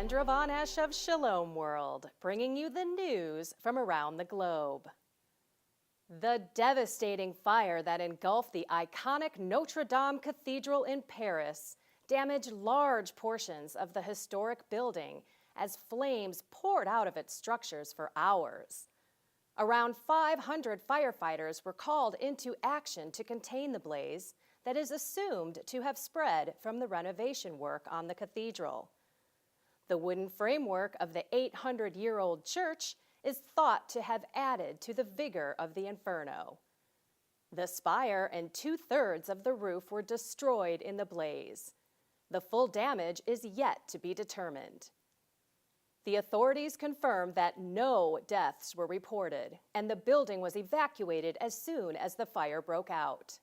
Kendra Von Esch of Shalom World, bringing you the news from around the globe. The devastating fire that engulfed the iconic Notre Dame Cathedral in Paris damaged large portions of the historic building as flames poured out of its structures for hours. Around 500 firefighters were called into action to contain the blaze that is assumed to have spread from the renovation work on the cathedral. The wooden framework of the 800-year-old church is thought to have added to the vigor of the inferno. The spire and 2/3 of the roof were destroyed in the blaze. The full damage is yet to be determined. The authorities confirmed that no deaths were reported, and the building was evacuated as soon as the fire broke out.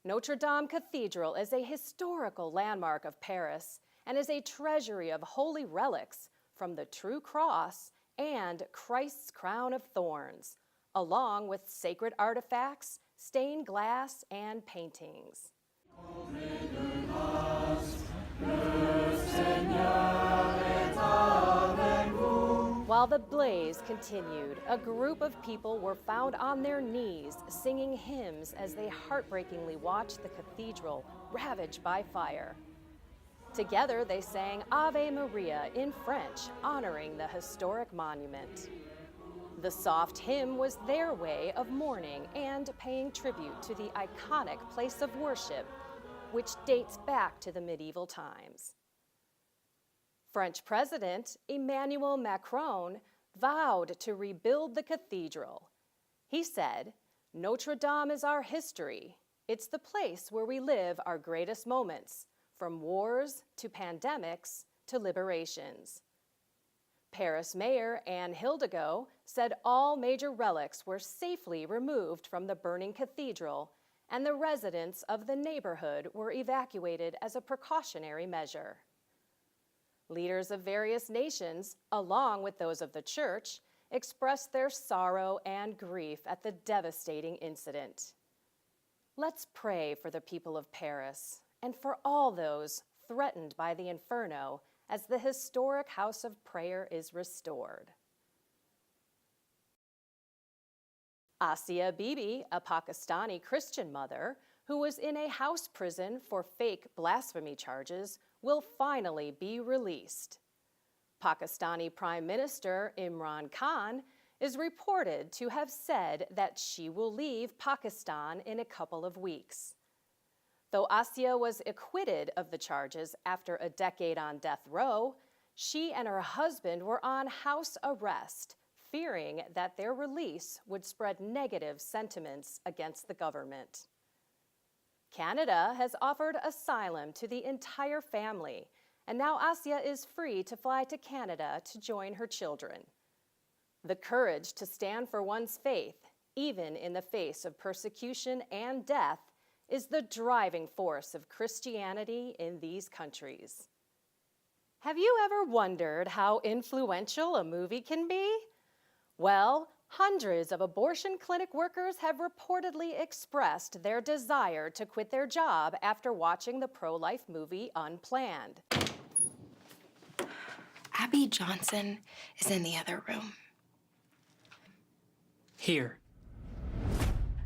Notre Dame Cathedral is a historical landmark of Paris and is a treasury of holy relics from the true cross and Christ's crown of thorns, along with sacred artifacts, stained glass, and paintings. While the blaze continued, a group of people were found on their knees singing hymns as they heartbreakingly watched the cathedral ravaged by fire. Together, they sang Ave Maria in French, honoring the historic monument. The soft hymn was their way of mourning and paying tribute to the iconic place of worship, which dates back to the medieval times. French President Emmanuel Macron vowed to rebuild the cathedral. He said, "Notre Dame is our history. It's the place where we live our greatest moments, from wars to pandemics to liberations." Paris Mayor Anne Hidalgo said all major relics were safely removed from the burning cathedral, and the residents of the neighborhood were evacuated as a precautionary measure. Leaders of various nations, along with those of the church, expressed their sorrow and grief at the devastating incident. Let's pray for the people of Paris and for all those threatened by the inferno as the historic house of prayer is restored. Asia Bibi, a Pakistani Christian mother who was in a house prison for fake blasphemy charges, will finally be released. Pakistani Prime Minister Imran Khan is reported to have said that she will leave Pakistan in a couple of weeks. Though Asia was acquitted of the charges after a decade on death row, she and her husband were on house arrest, fearing that their release would spread negative sentiments against the government. Canada has offered asylum to the entire family, and now Asia is free to fly to Canada to join her children. The courage to stand for one's faith, even in the face of persecution and death, is the driving force of Christianity in these countries. Have you ever wondered how influential a movie can be? Well, hundreds of abortion clinic workers have reportedly expressed their desire to quit their job after watching the pro-life movie Unplanned. Abby Johnson is in the other room. Here.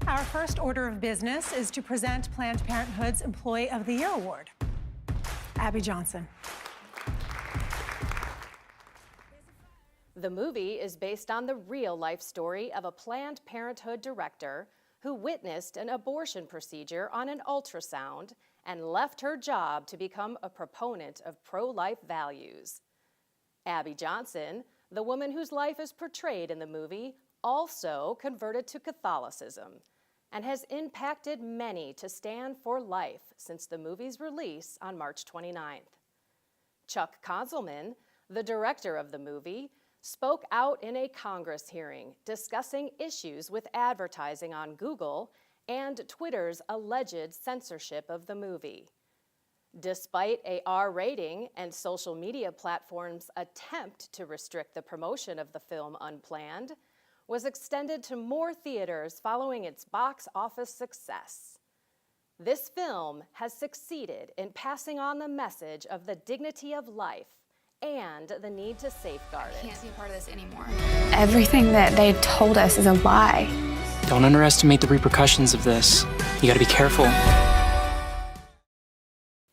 Our first order of business is to present Planned Parenthood's Employee of the Year Award. Abby Johnson. The movie is based on the real-life story of a Planned Parenthood director who witnessed an abortion procedure on an ultrasound and left her job to become a proponent of pro-life values. Abby Johnson, the woman whose life is portrayed in the movie, also converted to Catholicism and has impacted many to stand for life since the movie's release on March 29th. Chuck Konzelman, the director of the movie, spoke out in a Congress hearing discussing issues with advertising on Google and Twitter's alleged censorship of the movie. Despite a R rating and social media platforms' attempt to restrict the promotion of the film Unplanned, was extended to more theaters following its box office success. This film has succeeded in passing on the message of the dignity of life and the need to safeguard it. Can't be a part of this anymore. Everything that they told us is a lie. Don't underestimate the repercussions of this. You gotta be careful.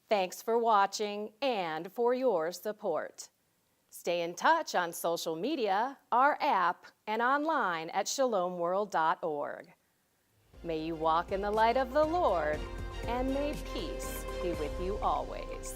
Thanks for watching and for your support. Stay in touch on social media, our app, and online at shalomworld.org. May you walk in the light of the Lord, and may peace be with you always.